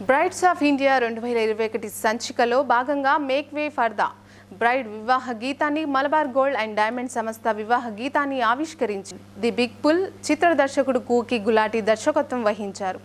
Brides of India 2021 సంచికలో భాగంగా make way for the braid వివాహ గీతాన్ని మలబార్ గోల్డ్ అండ్ డైమండ్ సంస్థ వివాహ గీతాన్ని ఆవిష్కరించింది. ది బిగ్ పుల్ చిత్ర దర్శకుడు కూకి గులాటి దర్శకత్వం వహించారు.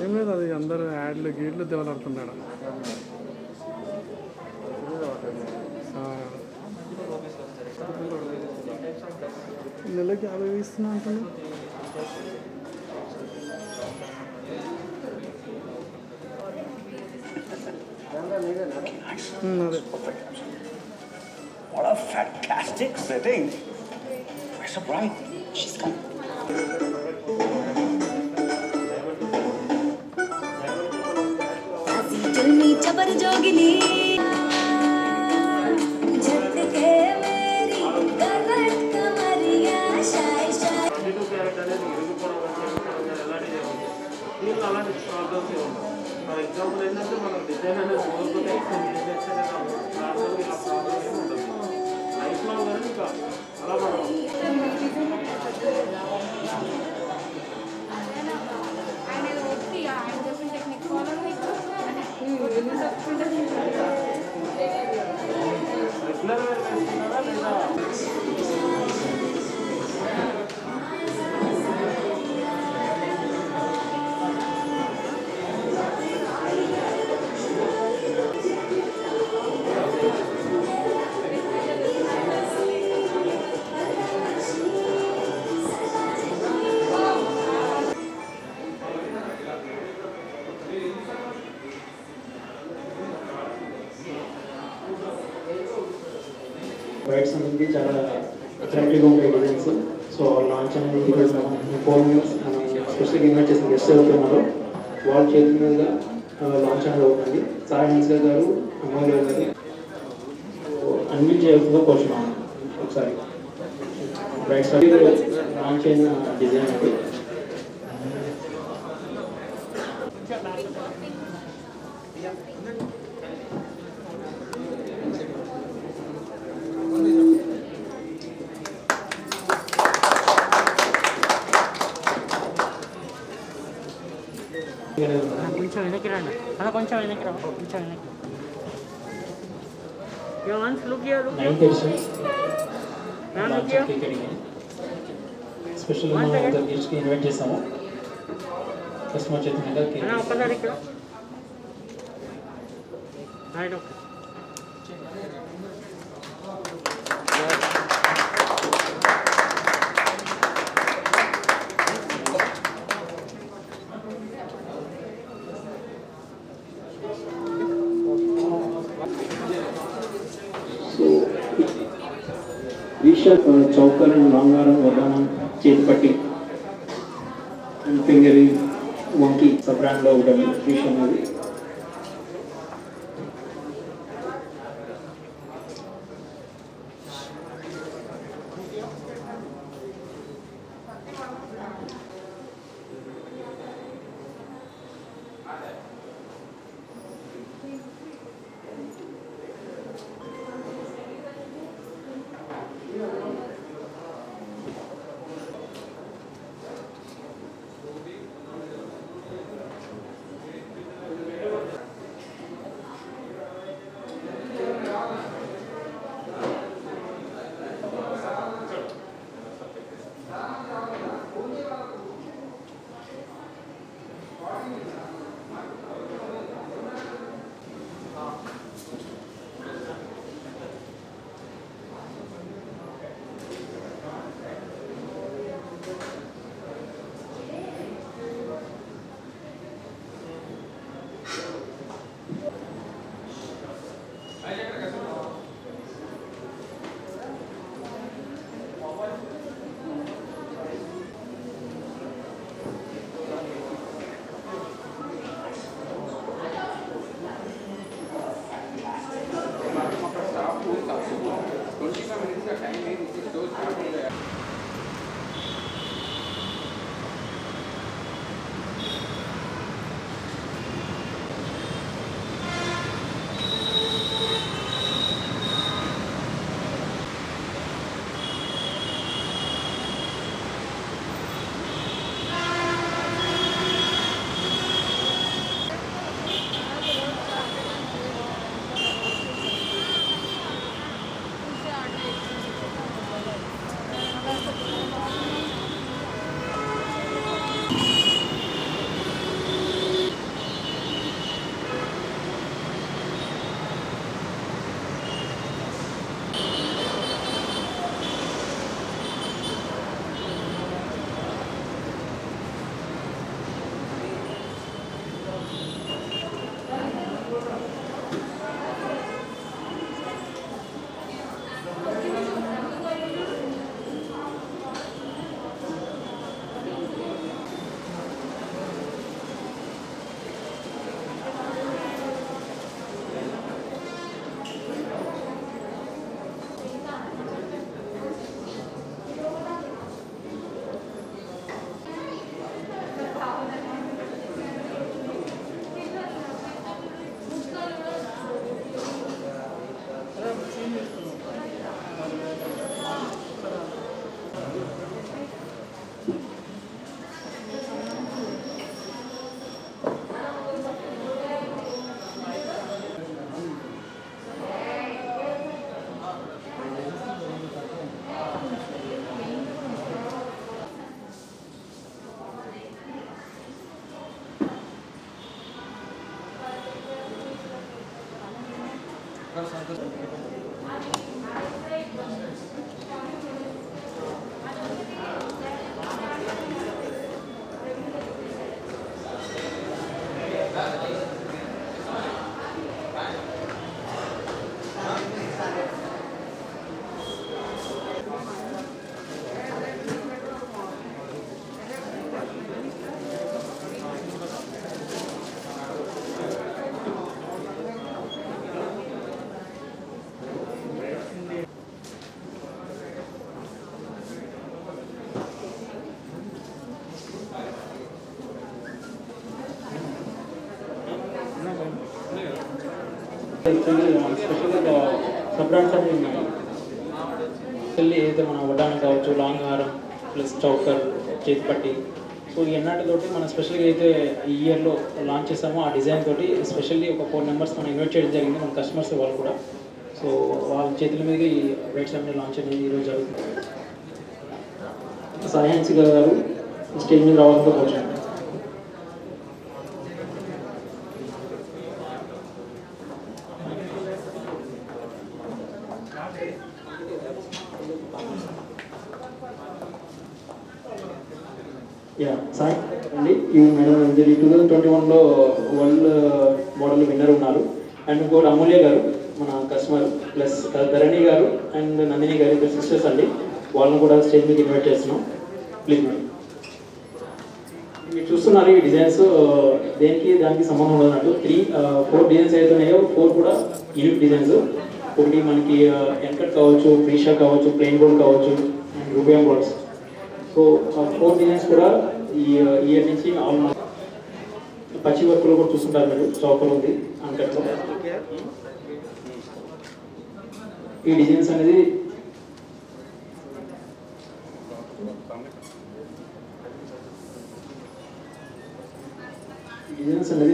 ఏం లేదు, అది అందరూ యాడ్లు గీడ్లు దేవలాడుతున్నాడు. నెలకి 50 ఇస్తున్నా అంటున్నా. What a fantastic setting. Where's the bride? She's come. जबर जोगिनी जट के मेरी गलत कमरिया शाय शाय नीटू कैरेक्टर అనేది ఇరుగుపోవడం అలాంటి ప్రాబ్లమ్స్ ఉంటాయి. ఫర్ ఎగ్జాంపుల్ ఏంటంటే మనం డిజైన్ అనేది కోరుకుంటే నార్మల్గా ఇలా ప్రాబ్లమ్ ఏమి ఉండదు. లైఫ్లో కానీ ఇంకా అలా మనం బ్రైడ్స్ అనేది చాలా అట్రాక్టివ్గా ఉంటాయి డిజైన్స్. సో లాంచ్ అనేది ఈరోజు 4 minutes స్పెషల్గా ఇన్వైట్ చేసిన గెస్ట్ అవుతున్నారు. వాళ్ళ చేతి మీద లాంచ్ అనేది అవుతుంది. సాయి హన్సర్ గారు, అమ్మాయి గారు అన్విట్ చేయాల్సిందిగా కోరుచున్నాను. ఒకసారి బ్రైడ్స్ లాంచ్ అయిన డిజైన్ అది. కొంచెం వెనక్కి రండి అలా, కొంచెం వెనక్కి రా, కొంచెం వెనక్కి. స్పెషల్ గెస్ట్కి ఇన్వైట్ చేసాము. కస్టమర్ చేతి మీద ఒక్కసారి ఇక్కడ రైట్. ఓకే, చౌకరం, బంగారం, వడ్డానం, చేతిపట్టి అండ్ ఫింగరింగ్ వంకి సబ్ బ్రాండ్లో ఉంటుంది విషయం అది. స్పెషల్గా సబ్ బ్రాండ్స్ అనేవి ఉన్నాయి. స్పెషల్లీ ఏదైతే మన వడ్డానం కావచ్చు, లాంగ్ హారం ప్లస్ చౌకర్, చేతిపట్టి. సో ఈ ఎన్నాటితోటి మనం స్పెషల్గా అయితే ఈ ఇయర్లో లాంచ్ చేసామో ఆ డిజైన్ తోటి స్పెషల్లీ ఒక 4 మెంబర్స్ మనం ఇన్వైట్ చేయడం జరిగింది, మన కస్టమర్స్ వాళ్ళు కూడా. సో వాళ్ళ చేతుల మీద ఈ బ్రైట్ సెరమనీ లాంచ్ అనేది ఈరోజు జరుగుతుంది. సాయాన్సి గారు స్టేజ్ మీద రావాలంటే కూర్చోండి. సార్ అండి, ఈ మేడం 2021లో వరల్డ్ మోడల్ విన్నర్ ఉన్నారు. అండ్ ఇంకోటి అమూల్య గారు మన కస్టమర్, ప్లస్ ధరణి గారు అండ్ నందిని గారు, ఇద్దరు సిస్టర్స్ అండి. వాళ్ళని కూడా స్టేజ్ మీద ఇన్వైట్ చేస్తున్నాం. Please madam. మీరు చూస్తున్నారు ఈ డిజైన్స్ దానికి సంబంధం ఉండదన్నట్టు 4 డిజైన్స్ అయితే ఉన్నాయో 4 కూడా యూనిక్ డిజైన్స్. ఒకటి మనకి ఎన్కట్ కావచ్చు, ఫ్రీషా కావచ్చు, ప్లెయిన్ గోల్డ్ కావచ్చు అండ్ రూబియం గోల్డ్స్. సో 4 డిజైన్స్ కూడా ఈ ఇయర్ నుంచి ఆల్మోస్ట్ పచ్చి వర్క్లో కూడా చూస్తుంటారు మీరు. చౌకలు ఉంది అన్కట్లో. ఈ డిజైన్స్ అనేది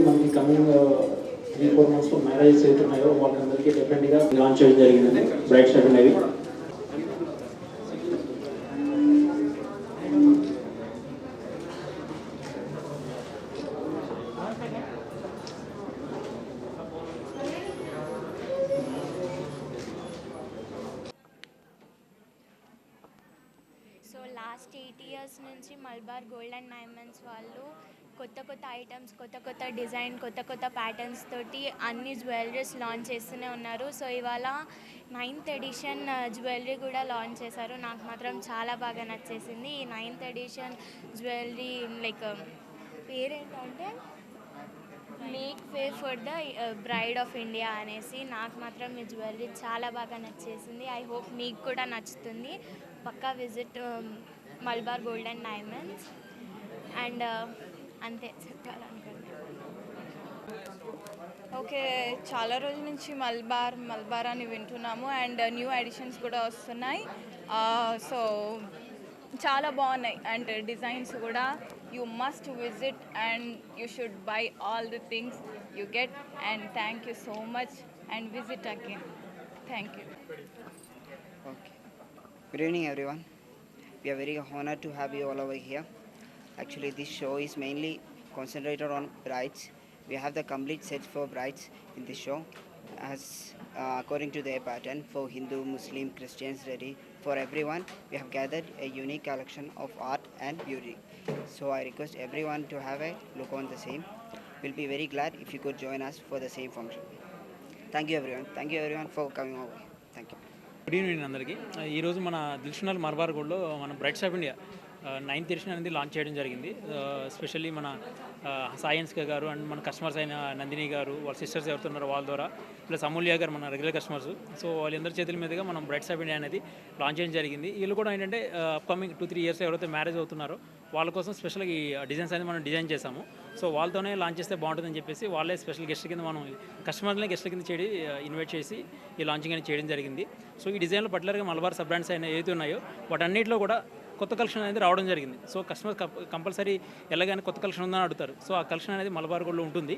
మనకి కమింగ్ 3-4 మంత్స్లో మ్యారేజెస్ అవుతున్నాయో వాళ్ళందరికీ డెఫినెట్గా లాంచ్ చేయడం జరిగింది బ్రైట్ స్టార్ అనేవి. సో లాస్ట్ 8 years నుంచి మల్బార్ గోల్డ్ అండ్ డైమండ్స్ వాళ్ళు కొత్త కొత్త ఐటమ్స్, కొత్త కొత్త డిజైన్, కొత్త కొత్త ప్యాటర్న్స్ తోటి అన్ని జ్యువెలరీస్ లాంచ్ చేస్తూనే ఉన్నారు. సో ఇవాళ 9th ఎడిషన్ జ్యువెలరీ కూడా లాంచ్ చేశారు. నాకు మాత్రం చాలా బాగా నచ్చేసింది. ఈ 9th ఎడిషన్ జ్యువెలరీ లైక్ పేరేంటంటే make way for the bride of India అనేసి నాకు మాత్రం మీ జ్యువెలరీ చాలా బాగా నచ్చేసింది. ఐ హోప్ మీకు కూడా నచ్చుతుంది. పక్కా visit Malabar gold and diamonds. And అంతే చెప్పాలనుకుంటున్నాను. ఓకే, చాలా రోజుల నుంచి మల్బార్ అని వింటున్నాము అండ్ న్యూ ఎడిషన్స్ కూడా వస్తున్నాయి. సో చాలా బాగున్నాయి అండ్ డిజైన్స్ కూడా. You must visit and you should buy all the things you get. And thank you so much and visit again. Thank you. Okay. Good evening, everyone. We are very honored to have you all over here. Actually, this show is mainly concentrated on brides. We have the complete set for brides in this show, as according to their pattern, for Hindu, Muslim, Christians, ready for everyone. We have gathered a unique collection of art and beauty. So I request everyone to have a look on the same. We'll be very glad if you could join us for the same function. Thank you, everyone. Thank you, everyone, for coming over. Thank you. Good evening అందరికీ. ఈరోజు మన దిల్షునల్ మల్బార్ గోల్డ్లో మన brides of India 9th edition అనేది launch చేయడం జరిగింది. Specially మన సాయన్స్గా గారు అండ్ మన కస్టమర్స్ అయిన నందిని గారు, వాళ్ళ సిస్టర్స్ ఎవరుతున్నారో వాళ్ళ ద్వారా, ప్లస్ అమూల్య గారు మన రెగ్యులర్ కస్టమర్స్. సో వాళ్ళందరి చేతుల మీదుగా మనం బ్రైట్స్ ఆఫ్ ఇండియా అనేది లాంచ్ చేయడం జరిగింది. వీళ్ళు కూడా ఏంటంటే అప్కమింగ్ 2-3 ఇయర్స్ ఎవరైతే మ్యారేజ్ అవుతున్నారో వాళ్ళ కోసం స్పెషల్గా ఈ డిజైన్స్ అనేది మనం డిజైన్ చేసాము. సో వాళ్ళతోనే లాంచ్ చేస్తే బాగుంటుందని చెప్పేసి వాళ్ళే స్పెషల్ గెస్ట్ కింద మనం కస్టమర్లనే గెస్ట్ కింద ఇన్వైట్ చేసి ఈ లాంచింగ్ అనేది చేయడం జరిగింది. సో ఈ డిజైన్లో పర్టికులర్గా మలబార్ సబ్ బ్రాండ్స్ అయినా ఏదైతే ఉన్నాయో వాటన్నిటిలో కూడా కొత్త కలెక్షన్ అనేది రావడం జరిగింది. సో కస్టమర్ కంపల్సరీ ఎలాగైనా కొత్త కలెక్షన్ ఉందని అడుగుతారు. సో ఆ కలెక్షన్ అనేది మలబార్ గోల్డ్లో ఉంటుంది,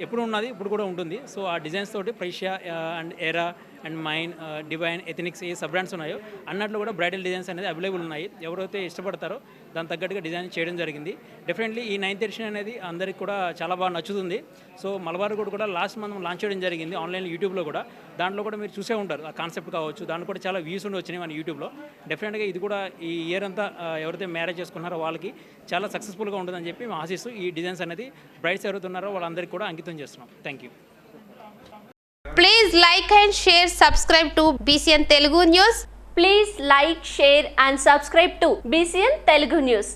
ఎప్పుడు ఉన్నది, ఇప్పుడు కూడా ఉంటుంది. సో ఆ డిజైన్స్ తోటి Precia and Era and Mine, Divine, Ethnix ఏ సబ్ బ్రాండ్స్ ఉన్నాయో అన్నట్లు కూడా బ్రైడల్ డిజైన్స్ అనేది అవైలబుల్ ఉన్నాయి. ఎవరైతే ఇష్టపడతారో దాని తగ్గట్టుగా డిజైన్ చేయడం జరిగింది. డెఫినెట్లీ ఈ 9th ఎడిషన్ అనేది అందరికి కూడా చాలా బాగా నచ్చుతుంది. సో మలబార్ గోల్డ్ కూడా లాస్ట్ మనం లాంచ్ చేయడం జరిగింది ఆన్లైన్ యూట్యూబ్లో కూడా. దాంట్లో కూడా మీరు చూసే ఉంటారు ఆ కాన్సెప్ట్ కావచ్చు, దాంట్లో కూడా చాలా వ్యూస్ ఉండి వచ్చినాయి మన యూట్యూబ్లో. డెఫినెట్గా ఇది కూడా ఈ ఇయర్ అంతా ఎవరైతే మ్యారేజ్ చేసుకున్నారో వాళ్ళకి చాలా సక్సెస్ఫుల్గా ఉంటుందని చెప్పి మేము ఆశిస్తూ ఈ డిజైన్స్ అనేది బ్రైడ్స్ ఎవరైతే ఉన్నారో వాళ్ళందరికీ కూడా అంకితం చేస్తున్నాం. Thank you. Please like and share, subscribe to BCN Telugu News. Please like, share and subscribe to BCN Telugu News.